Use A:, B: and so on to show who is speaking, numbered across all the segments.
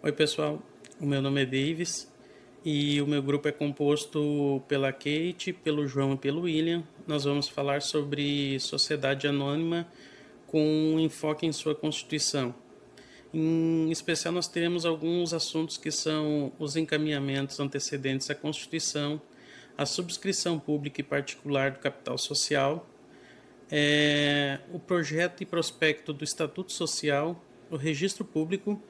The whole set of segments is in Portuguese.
A: Oi pessoal, o meu nome é Davis e o meu grupo é composto pela Kate, pelo João e pelo William. Nós vamos falar sobre sociedade anônima com um enfoque em sua constituição. Em especial nós teremos alguns assuntos que são os encaminhamentos antecedentes à Constituição, a subscrição pública e particular do capital social, o projeto e prospecto do Estatuto Social, o registro público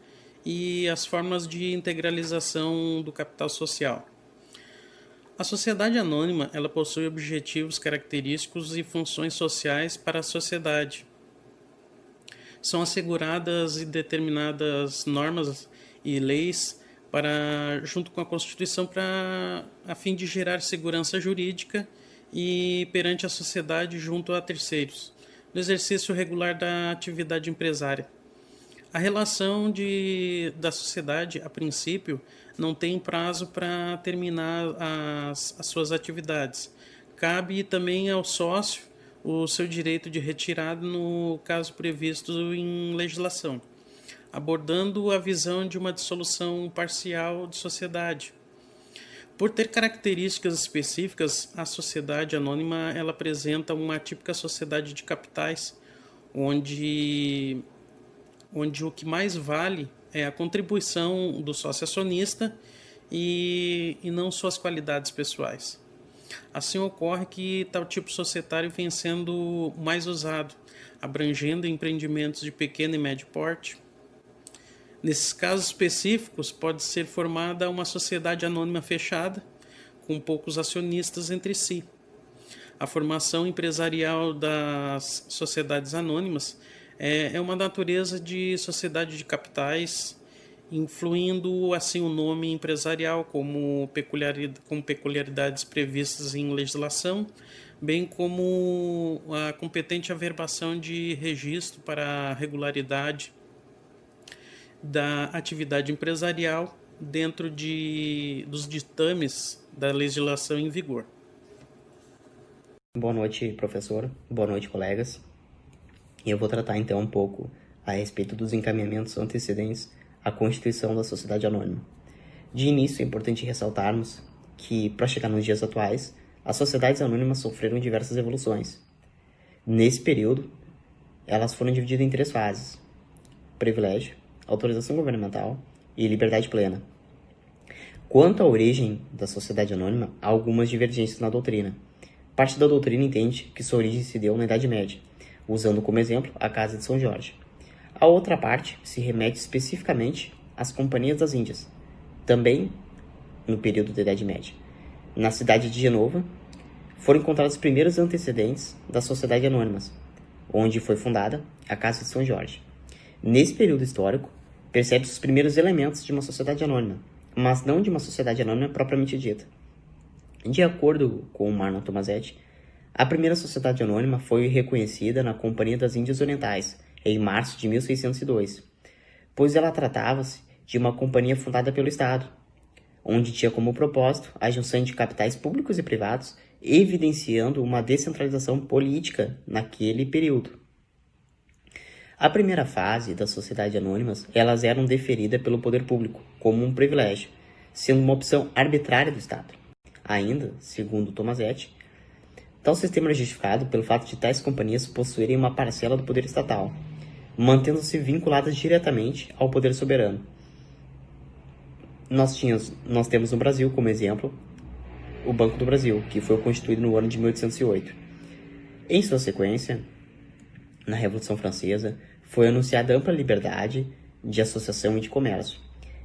A: e as formas de integralização do capital social. A sociedade anônima ela possui objetivos característicos e funções sociais para a sociedade. São asseguradas e determinadas normas e leis junto com a Constituição a fim de gerar segurança jurídica e perante a sociedade junto a terceiros, no exercício regular da atividade empresária. A relação da sociedade, a princípio, não tem prazo para terminar as suas atividades. Cabe também ao sócio o seu direito de retirada no caso previsto em legislação, abordando a visão de uma dissolução parcial de sociedade. Por ter características específicas, a sociedade anônima ela apresenta uma típica sociedade de capitais, onde o que mais vale é a contribuição do sócio acionista e não suas qualidades pessoais. Assim ocorre que tal tipo societário vem sendo mais usado, abrangendo empreendimentos de pequeno e médio porte. Nesses casos específicos, pode ser formada uma sociedade anônima fechada, com poucos acionistas entre si. A formação empresarial das sociedades anônimas é uma natureza de sociedade de capitais, influindo assim o nome empresarial como peculiaridades previstas em legislação, bem como a competente averbação de registro para a regularidade da atividade empresarial dentro dos ditames da legislação em vigor.
B: Boa noite, professor. Boa noite, colegas. Eu vou tratar então um pouco a respeito dos encaminhamentos antecedentes à constituição da sociedade anônima. De início, é importante ressaltarmos que, para chegar nos dias atuais, as sociedades anônimas sofreram diversas evoluções. Nesse período, elas foram divididas em 3 fases: privilégio, autorização governamental e liberdade plena. Quanto à origem da sociedade anônima, há algumas divergências na doutrina. Parte da doutrina entende que sua origem se deu na Idade Média, usando como exemplo a Casa de São Jorge. A outra parte se remete especificamente às Companhias das Índias, também no período da Idade Média. Na cidade de Genova, foram encontrados os primeiros antecedentes das sociedades anônimas, onde foi fundada a Casa de São Jorge. Nesse período histórico, percebe-se os primeiros elementos de uma sociedade anônima, mas não de uma sociedade anônima propriamente dita. De acordo com Marlon Tomasetti, a primeira sociedade anônima foi reconhecida na Companhia das Índias Orientais, em março de 1602, pois ela tratava-se de uma companhia fundada pelo Estado, onde tinha como propósito a junção de capitais públicos e privados, evidenciando uma descentralização política naquele período. A primeira fase das sociedades anônimas, elas eram deferidas pelo poder público como um privilégio, sendo uma opção arbitrária do Estado. Ainda, segundo Tomasetti, tal sistema é justificado pelo fato de tais companhias possuírem uma parcela do poder estatal, mantendo-se vinculadas diretamente ao poder soberano. Nós temos no Brasil, como exemplo, o Banco do Brasil, que foi constituído no ano de 1808. Em sua sequência, na Revolução Francesa, foi anunciada ampla liberdade de associação e de comércio.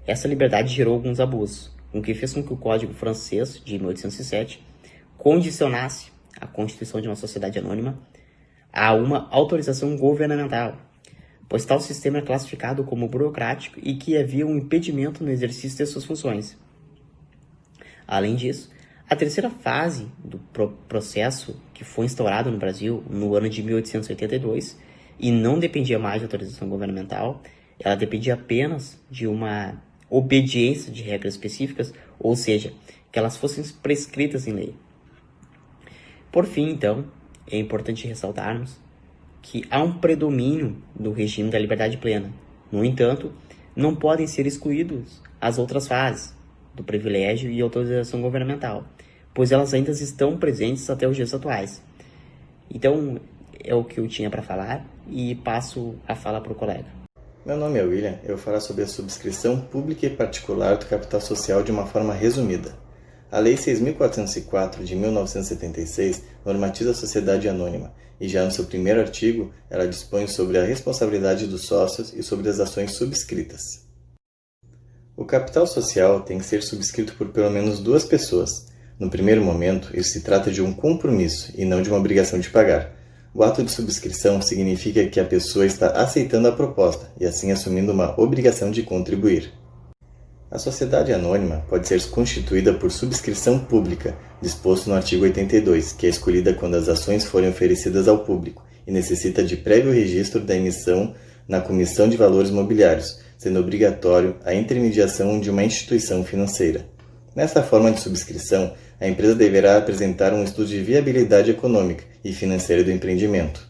B: Essa liberdade gerou alguns abusos, o que fez com que o Código Francês, de 1807, condicionasse a constituição de uma sociedade anônima a uma autorização governamental, pois tal sistema é classificado como burocrático e que havia um impedimento no exercício de suas funções. Além disso, a terceira fase do processo, que foi instaurado no Brasil no ano de 1882 e não dependia mais de autorização governamental, ela dependia apenas de uma obediência de regras específicas, ou seja, que elas fossem prescritas em lei. Por fim, então, é importante ressaltarmos que há um predomínio do regime da liberdade plena. No entanto, não podem ser excluídos as outras fases do privilégio e autorização governamental, pois elas ainda estão presentes até os dias atuais. Então, é o que eu tinha para falar e passo a fala para o colega.
C: Meu nome é William, eu vou falar sobre a subscrição pública e particular do capital social de uma forma resumida. A Lei 6.404 de 1976 normatiza a sociedade anônima e já no seu primeiro artigo ela dispõe sobre a responsabilidade dos sócios e sobre as ações subscritas. O capital social tem que ser subscrito por pelo menos 2 pessoas. No primeiro momento, isso se trata de um compromisso e não de uma obrigação de pagar. O ato de subscrição significa que a pessoa está aceitando a proposta e assim assumindo uma obrigação de contribuir. A sociedade anônima pode ser constituída por subscrição pública, disposto no artigo 82, que é escolhida quando as ações forem oferecidas ao público e necessita de prévio registro da emissão na Comissão de Valores Mobiliários, sendo obrigatório a intermediação de uma instituição financeira. Nessa forma de subscrição, a empresa deverá apresentar um estudo de viabilidade econômica e financeira do empreendimento.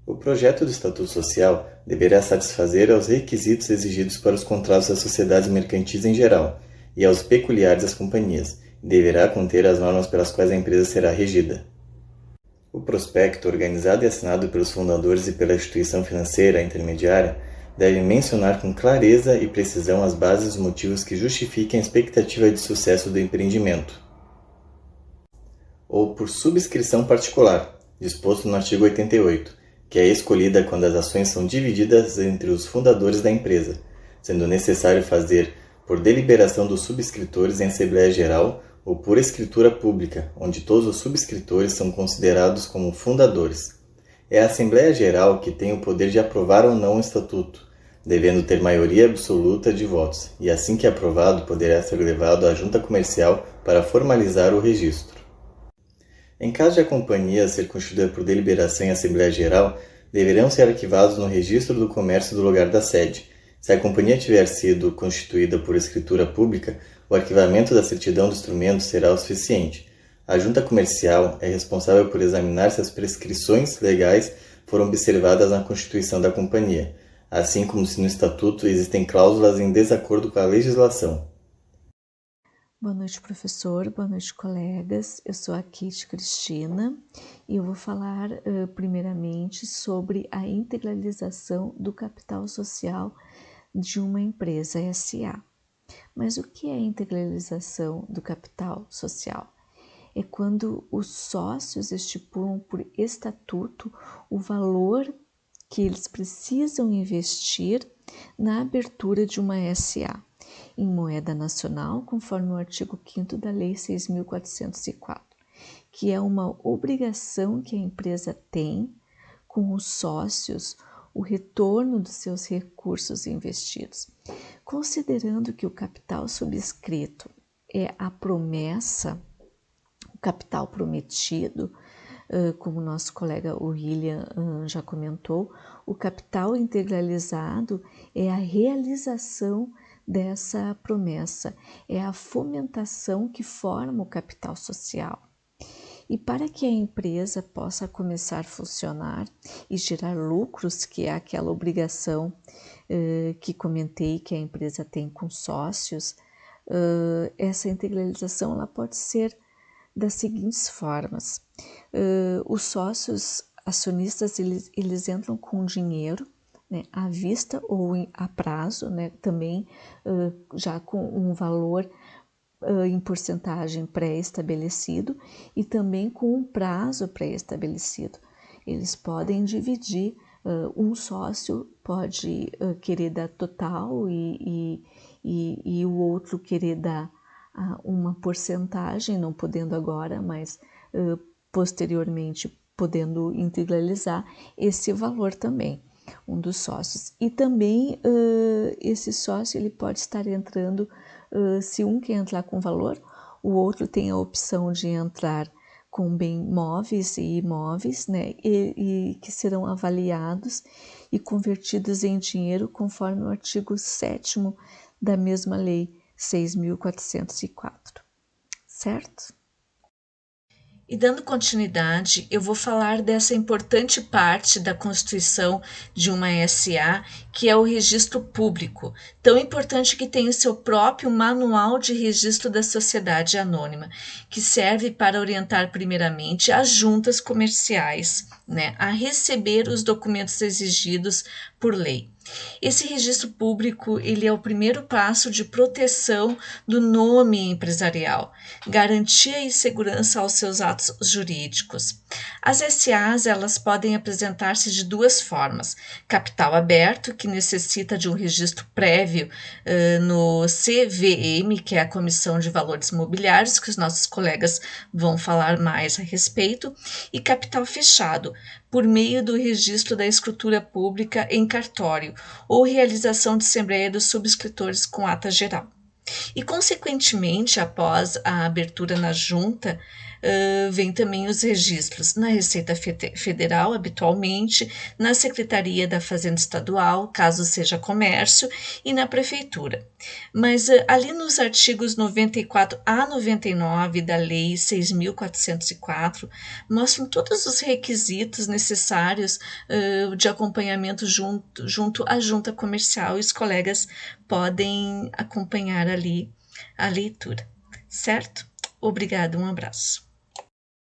C: O projeto do Estatuto Social deverá satisfazer aos requisitos exigidos para os contratos das sociedades mercantis em geral e aos peculiares das companhias, e deverá conter as normas pelas quais a empresa será regida. O prospecto, organizado e assinado pelos fundadores e pela instituição financeira intermediária, deve mencionar com clareza e precisão as bases e os motivos que justifiquem a expectativa de sucesso do empreendimento. Ou por subscrição particular, disposto no artigo 88, que é escolhida quando as ações são divididas entre os fundadores da empresa, sendo necessário fazer por deliberação dos subscritores em Assembleia Geral ou por escritura pública, onde todos os subscritores são considerados como fundadores. É a Assembleia Geral que tem o poder de aprovar ou não o Estatuto, devendo ter maioria absoluta de votos, e assim que aprovado poderá ser levado à Junta Comercial para formalizar o registro. Em caso de a companhia ser constituída por deliberação em Assembleia Geral, deverão ser arquivados no Registro do Comércio do lugar da sede. Se a companhia tiver sido constituída por escritura pública, o arquivamento da certidão do instrumento será o suficiente. A Junta Comercial é responsável por examinar se as prescrições legais foram observadas na constituição da companhia, assim como se no Estatuto existem cláusulas em desacordo com a legislação.
D: Boa noite, professor. Boa noite, colegas. Eu sou a Kate Cristina e eu vou falar primeiramente sobre a integralização do capital social de uma empresa SA. Mas o que é a integralização do capital social? É quando os sócios estipulam por estatuto o valor que eles precisam investir na abertura de uma SA em moeda nacional, conforme o artigo 5º da Lei 6.404, que é uma obrigação que a empresa tem com os sócios o retorno dos seus recursos investidos. Considerando que o capital subscrito é a promessa, o capital prometido, como nosso colega William já comentou, o capital integralizado é a realização dessa promessa, é a fomentação que forma o capital social. E para que a empresa possa começar a funcionar e gerar lucros, que é aquela obrigação que comentei que a empresa tem com sócios, essa integralização ela pode ser das seguintes formas. Os sócios acionistas eles entram com dinheiro, né, à vista ou a prazo, né, também já com um valor em porcentagem pré-estabelecido e também com um prazo pré-estabelecido. Eles podem dividir, um sócio pode querer dar total e o outro querer dar uma porcentagem, não podendo agora, mas posteriormente podendo integralizar esse valor também, um dos sócios. E também esse sócio ele pode estar entrando, se um quer entrar com valor, o outro tem a opção de entrar com bem móveis e imóveis, né, e que serão avaliados e convertidos em dinheiro conforme o artigo 7º da mesma lei 6.404, certo? E dando continuidade, eu vou falar dessa importante parte da constituição de uma SA, que é o registro público, tão importante que tem o seu próprio manual de registro da sociedade anônima, que serve para orientar primeiramente as juntas comerciais, a receber os documentos exigidos por lei. Esse registro público ele é o primeiro passo de proteção do nome empresarial, garantia e segurança aos seus atos jurídicos. As SAs elas podem apresentar-se de duas formas: capital aberto, que necessita de um registro prévio no CVM, que é a Comissão de Valores Mobiliários, que os nossos colegas vão falar mais a respeito, e capital fechado, por meio do registro da escritura pública em cartório ou realização de assembleia dos subscritores com ata geral. E, consequentemente, após a abertura na junta, vem também os registros na Receita Federal, habitualmente, na Secretaria da Fazenda Estadual, caso seja comércio, e na Prefeitura. Mas ali nos artigos 94 a 99 da Lei 6.404, mostram todos os requisitos necessários de acompanhamento junto à junta comercial, e os colegas podem acompanhar ali a leitura, certo? Obrigada, um abraço.